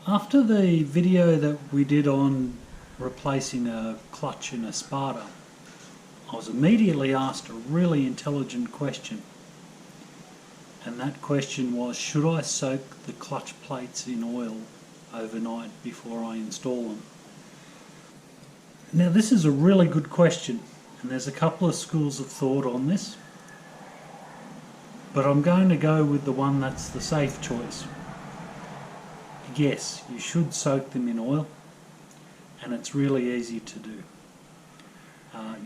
After the video that we did on replacing a clutch in a Sparta, I was immediately asked a really intelligent question, and that question was, should I soak the clutch plates in oil overnight before I install them? Now this is a really good question, and there's a couple of schools of thought on this, but I'm going to go with the one that's the safe choice. Yes, you should soak them in oil, and it's really easy to do.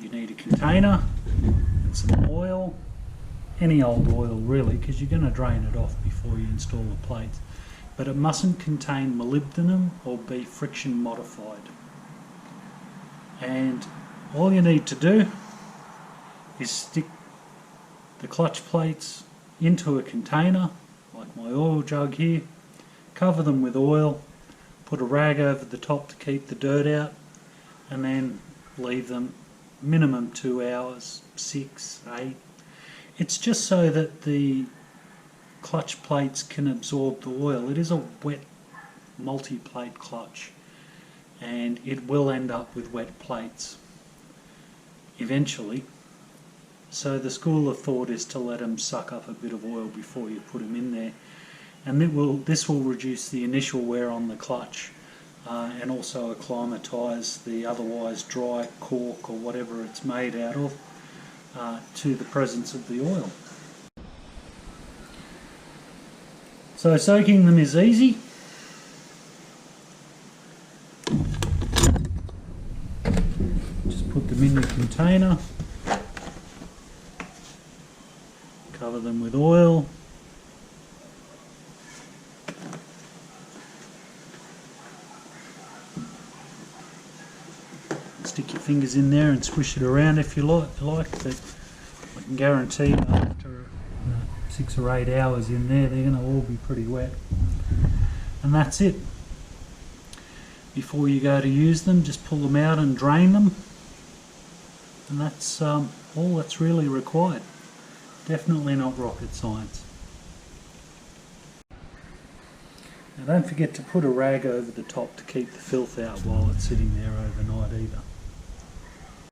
You need a container and some oil, any old oil really, because you're going to drain it off before you install the plates, but it mustn't contain molybdenum or be friction modified. And all you need to do is stick the clutch plates into a container, like my oil jug here, cover them with oil, put a rag over the top to keep the dirt out, and then leave them minimum 2 hours, 6, 8. It's just so that the clutch plates can absorb the oil. It is a wet multi-plate clutch, and it will end up with wet plates eventually. So the school of thought is to let them suck up a bit of oil before you put them in there, and this will reduce the initial wear on the clutch and also acclimatise the otherwise dry cork or whatever it's made out of to the presence of the oil. So soaking them is easy. Just put them in the container, cover them with oil, stick your fingers in there and swish it around if you like, but I can guarantee after 6 or 8 hours in there they're going to all be pretty wet. And that's it. Before you go to use them, just pull them out and drain them, and that's all that's really required. Definitely not rocket science. Now don't forget to put a rag over the top to keep the filth out while it's sitting there overnight either.